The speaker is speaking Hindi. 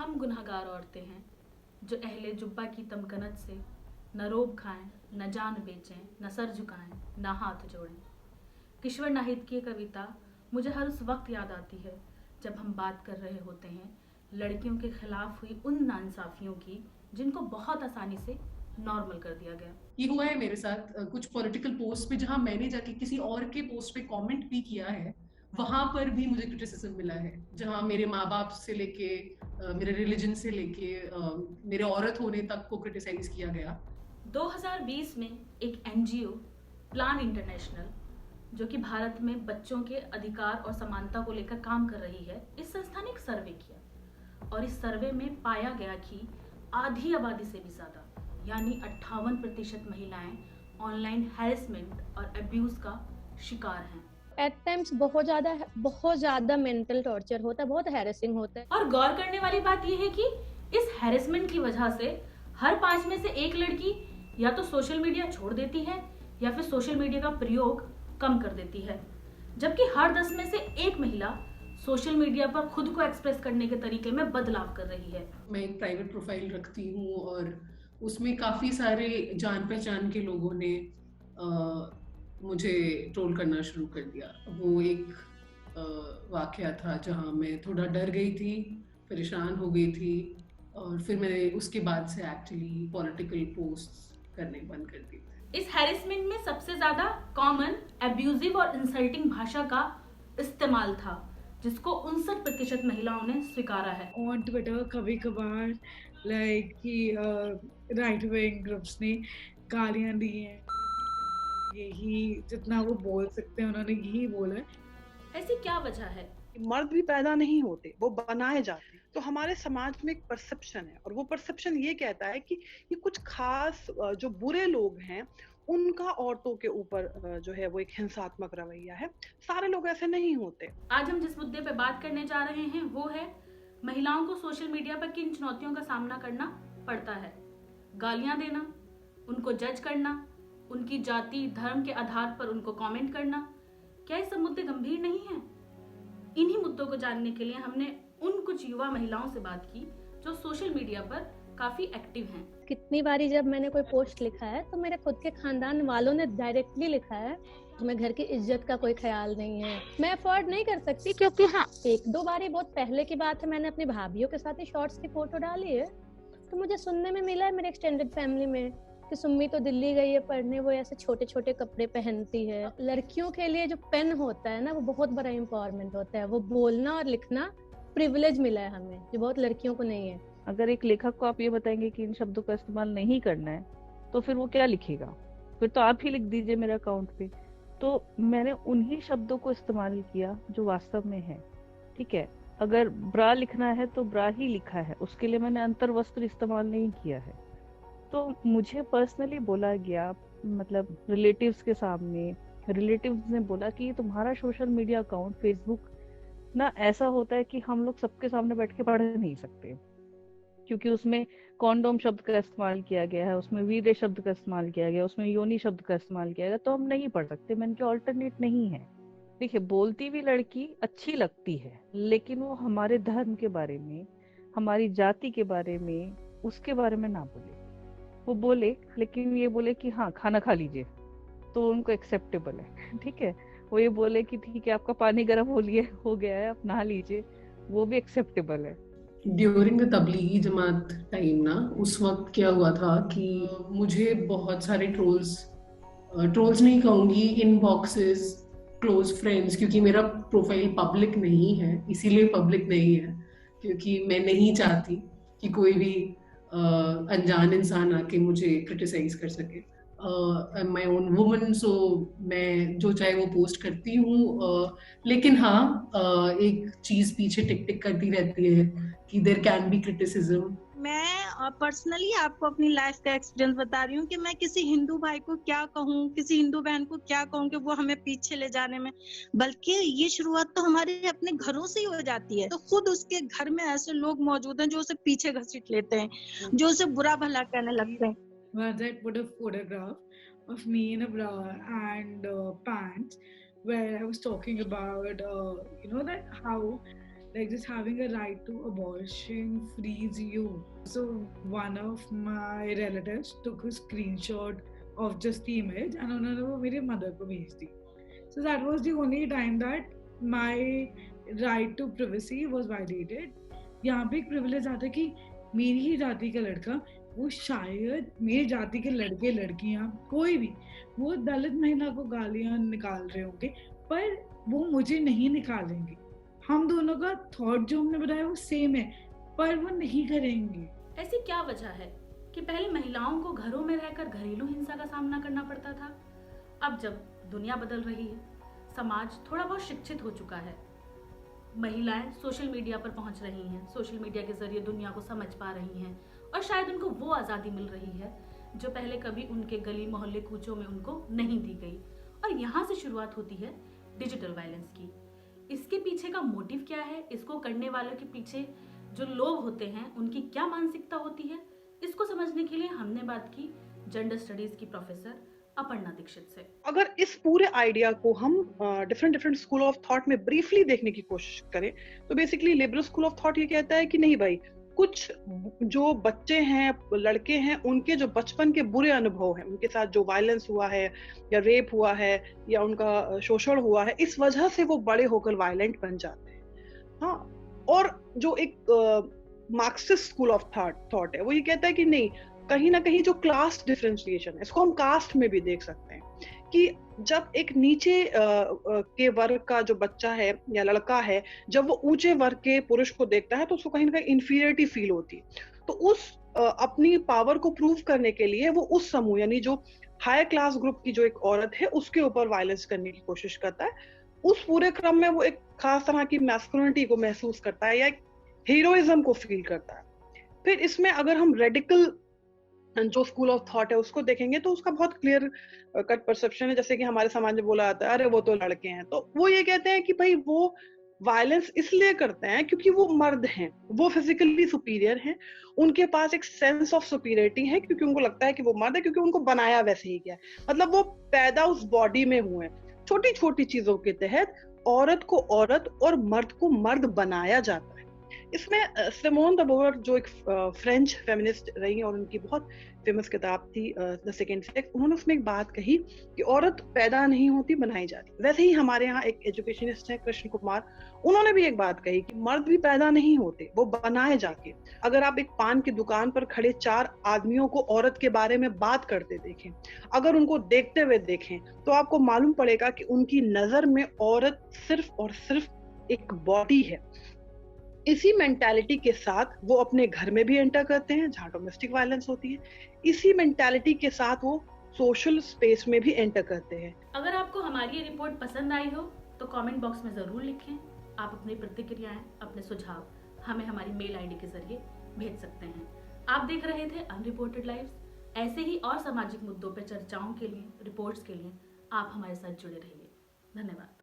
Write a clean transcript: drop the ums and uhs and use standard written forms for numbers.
हम गुनहगार औरतें हैं जो अहले जुब्बा की तमकनत से न रोब खाएं, न जान बेचें, न सर झुकाएं, न हाथ जोड़ें। किश्वर नाहिद की ये कविता मुझे हर उस वक्त याद आती है जब हम बात कर रहे होते हैं लड़कियों के खिलाफ हुई उन नाइंसाफियों की जिनको बहुत आसानी से नॉर्मल कर दिया गया। ये हुआ है मेरे साथ कुछ पॉलिटिकल पोस्ट पे, जहां मैंने जाके किसी और के पोस्ट पे कमेंट भी किया है, वहां पर भी मुझे क्रिटिसिज्म मिला है। जहां मेरे माँ बाप से लेके मेरे रिलीजन से लेके मेरे औरत होने तक को क्रिटिसाइज किया गया। 2020 में एक एनजीओ प्लान इंटरनेशनल, जो कि भारत में बच्चों के अधिकार और समानता को लेकर काम कर रही है, इस संस्था ने एक सर्वे किया और इस सर्वे में पाया गया कि आधी आबादी से भी ज्यादा यानी 58% महिलाएं ऑनलाइन हैरेसमेंट और अब्यूज का शिकार हैं। एट टाइम्स बहुत ज्यादा मेंटल टॉर्चर होता है, बहुत हैरेसिंग होता है। और गौर करने वाली बात यह है कि इस हैरेसमेंट की वजह से हर 5 में से एक लड़की या तो सोशल मीडिया छोड़ देती है या फिर सोशल मीडिया का प्रयोग कम कर देती है, जबकि हर 10 में से एक महिला सोशल मीडिया पर खुद को एक्सप्रेस करने के तरीके में बदलाव कर रही है। मैं एक प्राइवेट प्रोफाइल रखती हूँ और उसमें काफी सारे जान पहचान के लोगों ने मुझे ट्रोल करना शुरू कर दिया। वो एक वाकया था जहाँ मैं थोड़ा डर गई थी, परेशान हो गई थी, और फिर मैंने उसके बाद से एक्चुअली पॉलिटिकल पोस्ट्स करने बंद कर दिए थे। इस हैरेसमेंट में सबसे ज्यादा कॉमन एब्यूजिव और इंसल्टिंग भाषा का इस्तेमाल था, जिसको 59% महिलाओं ने स्वीकारा है। ऑन ट्विटर कभी कभार लाइक कि राइट विंग ग्रुप्स ने गालियां दी हैं, यही जितना वो बोल सकते हैं उन्होंने यही बोला है। ऐसी क्या वजह है? मर्द भी पैदा नहीं होते, वो बनाए जाते हैं। तो हमारे समाज में एक परसेप्शन है और वो परसेप्शन ये कहता है कि ये कुछ खास जो बुरे लोग हैं उनका औरतों के ऊपर जो है वो एक हिंसात्मक रवैया है। सारे लोग ऐसे नहीं होते। आज हम जिस मुद्दे पे बात करने जा रहे हैं वो है महिलाओं को सोशल मीडिया पर किन चुनौतियों का सामना करना पड़ता है। गालियां देना, उनको जज करना, उनकी जाति धर्म के आधार पर उनको कमेंट करना, क्या ये सब मुद्दे गंभीर नहीं हैं? इन्हीं मुद्दों को जानने के लिए हमने उन कुछ युवा महिलाओं से बात की जो सोशल मीडिया पर काफी एक्टिव हैं। कितनी बारी जब मैंने कोई पोस्ट लिखा है तो मेरे खुद के खानदान वालों ने डायरेक्टली लिखा है तुम्हें घर की इज्जत का कोई ख्याल नहीं है। मैं अफोर्ड नहीं कर सकती क्योंकि हाँ, एक दो बारी बहुत पहले की बात है, मैंने अपनी भाभीियों के साथ ही शॉर्ट्स की फोटो डाली है तो मुझे सुनने में मिला है मेरे एक्सटेंडेड फैमिली में कि सुम्मी तो दिल्ली गई है पढ़ने, वो ऐसे छोटे छोटे कपड़े पहनती है। लड़कियों के लिए जो पेन होता है ना, वो बहुत बड़ा एम्पावरमेंट होता है। वो बोलना और लिखना प्रिविलेज मिला है हमें, जो बहुत लड़कियों को नहीं है। अगर एक लेखक को आप ये बताएंगे कि इन शब्दों का इस्तेमाल नहीं करना है तो फिर वो क्या लिखेगा? फिर तो आप ही लिख दीजिए मेरे अकाउंट पे। तो मैंने उन्हीं शब्दों को इस्तेमाल किया जो वास्तव में है। ठीक है, अगर ब्रा लिखना है तो ब्रा ही लिखा है, उसके लिए मैंने अंतर वस्त्र इस्तेमाल नहीं किया है। तो मुझे पर्सनली बोला गया, मतलब रिलेटिव्स के सामने, रिलेटिव्स ने बोला कि ये तुम्हारा सोशल मीडिया अकाउंट फेसबुक ना ऐसा होता है कि हम लोग सबके सामने बैठ के पढ़ नहीं सकते, क्योंकि उसमें कॉन्डोम शब्द का इस्तेमाल किया गया है, उसमें वीर्य शब्द का इस्तेमाल किया गया है, उसमें योनि शब्द का इस्तेमाल किया गया, तो हम नहीं पढ़ सकते। मैंने कहा ऑल्टरनेट नहीं है। देखिए, बोलती भी लड़की अच्छी लगती है, लेकिन वो हमारे धर्म के बारे में, हमारी जाति के बारे में, उसके बारे में ना बोले। वो बोले लेकिन ये बोले कि हाँ खाना खा लीजिए, तो उनको एक्सेप्टेबल है। ठीक है, वो ये बोले कि ठीक है आपका पानी गर्म हो गया है, आप नहा लीजिए, वो भी एक्सेप्टेबल है। During the Tablighi Jamaat time ना, उस वक्त क्या हुआ था कि मुझे बहुत सारे ट्रोल्स नहीं कहूंगी, इनबॉक्सेस, क्लोज फ्रेंड्स, क्योंकि मेरा प्रोफाइल पब्लिक नहीं है, इसीलिए पब्लिक नहीं है क्योंकि मैं नहीं चाहती कि कोई भी अनजान इंसान आके मुझे क्रिटिसाइज कर सके। I am my own woman, so मैं जो चाहे वो पोस्ट करती हूँ। लेकिन हाँ, एक चीज पीछे टिक टिक करती रहती है कि देयर कैन बी क्रिटिसिज्म। मैं पर्सनली आपको अपनी लाइफ का एक्सपीरियंस बता रही हूँ कि मैं किसी हिंदू भाई को क्या कहूँ, किसी हिंदू बहन को क्या कहूँ कि वो हमें पीछे ले जाने में, बल्कि ये शुरुआत तो हमारे अपने घरों से ही हो जाती है। तो खुद उसके घर में ऐसे लोग मौजूद हैं जो उसे पीछे घसीट लेते हैं, जो उसे बुरा भला कहने लगते हैं। Once I put a photograph of me in a bra and pants where I was talking about that how like just having a right to abortion frees you. So one of my relatives took a screenshot of just the image and उन्होंने वो मेरे mother को भेज दी. So that was the only time that my right to privacy was violated. यहाँ पे एक privilege आता है कि मेरी ही जाति का लड़का, वो शायद मेरी जाति के लड़के लड़कियां कोई भी वो दलित महिला को गालियां निकाल रहे होंगे, पर वो मुझे नहीं निकालेंगे. हम दोनों का थॉट जो हमने बताया वो सेम है, पर वो नहीं करेंगे. ऐसी क्या वजह है कि पहले महिलाओं को घरों में रहकर घरेलू हिंसा का सामना करना पड़ता था? अब जब दुनिया बदल रही है, समाज थोड़ा बहुत शिक्षित हो चुका है, महिलाएं सोशल मीडिया पर पहुंच रही हैं, सोशल मीडिया के जरिए दुनिया को समझ पा रही हैं और शायद उनको वो आज़ादी मिल रही है जो पहले कभी उनके गली मोहल्ले कूचों में उनको नहीं दी गई. और यहाँ से शुरुआत होती है डिजिटल वायलेंस की. इसके पीछे का मोटिव क्या है? इसको करने वालों के पीछे जो लोग होते हैं उनकी क्या मानसिकता होती है? इसको समझने के लिए हमने बात की जेंडर स्टडीज की प्रोफेसर अपर्णा दीक्षित से. अगर इस पूरे आइडिया को हम डिफरेंट स्कूल ऑफ थॉट में ब्रीफली देखने की कोशिश करें तो basically liberal school of thought ये कहता है कि नहीं भाई, कुछ जो बच्चे हैं, लड़के हैं, उनके जो बचपन के बुरे अनुभव हैं, उनके साथ जो वायलेंस हुआ है या रेप हुआ है या उनका शोषण हुआ है, इस वजह से वो बड़े होकर वायलेंट बन जाते हैं. हाँ, और जो एक मार्क्सिस्ट स्कूल ऑफ थॉट है वो ये कहता है कि नहीं, कहीं ना कहीं जो क्लास डिफरेंशिएशन है, इसको हम कास्ट में भी देख सकते हैं कि जब एक नीचे के वर्ग का जो बच्चा है या लड़का है, जब वो ऊंचे वर्ग के पुरुष को देखता है तो उसको कहीं ना कहीं इंफीरियरिटी फील होती है. तो उस अपनी पावर को प्रूव करने के लिए वो उस समूह यानी जो हायर क्लास ग्रुप की जो एक औरत है उसके ऊपर वायलेंस करने की कोशिश करता है. उस पूरे क्रम में वो एक खास तरह की मैस्कुलिनिटी को महसूस करता है या एक हीरोइज्म को फील करता है. फिर इसमें अगर हम रेडिकल जो स्कूल ऑफ थॉट है उसको देखेंगे तो उसका बहुत क्लियर कट परसेप्शन है. जैसे कि हमारे समाज में बोला जाता है, अरे वो तो लड़के हैं, तो वो ये कहते हैं कि भाई वो वायलेंस इसलिए करते हैं क्योंकि वो मर्द हैं, वो फिजिकली सुपीरियर हैं, उनके पास एक सेंस ऑफ सुपीरियरिटी है क्योंकि उनको लगता है कि वो मर्द है, क्योंकि उनको बनाया वैसे ही गया, मतलब वो पैदा उस बॉडी में हुए. छोटी छोटी चीजों के तहत औरत को औरत और मर्द को मर्द बनाया जाता है. इसमें सिमोन द बोवर जो एक फ्रेंच फेमिनिस्ट रही और उनकी बहुत फेमस किताब थी द सेकंड सेक्स, उन्होंने उसमें एक बात कही कि औरत पैदा नहीं होती, बनाई जाती. वैसे ही हमारे यहाँ एक एजुकेशनिस्ट है कृष्ण कुमार, उन्होंने भी एक बात कही कि मर्द भी पैदा नहीं होते, वो बनाए जाके. अगर आप एक पान की दुकान पर खड़े 4 आदमियों को औरत के बारे में बात करते देखें, अगर उनको देखते हुए देखें तो आपको मालूम पड़ेगा कि उनकी नजर में औरत सिर्फ और सिर्फ एक बॉडी है. इसी मेंटालिटी के साथ वो अपने घर में भी एंटर करते हैं जहाँ डोमेस्टिक वायलेंस होती है. इसी मेंटालिटी के साथ वो सोशल स्पेस में भी एंटर करते हैं. अगर आपको हमारी ये रिपोर्ट पसंद आई हो तो कमेंट बॉक्स में जरूर लिखें. आप अपनी प्रतिक्रियाएं, अपने सुझाव हमें हमारी मेल आईडी के जरिए भेज सकते हैं. आप देख रहे थे अनरिपोर्टेड लाइव्स. ऐसे ही और सामाजिक मुद्दों पर चर्चाओं के लिए, रिपोर्ट्स के लिए आप हमारे साथ जुड़े रहिए. धन्यवाद.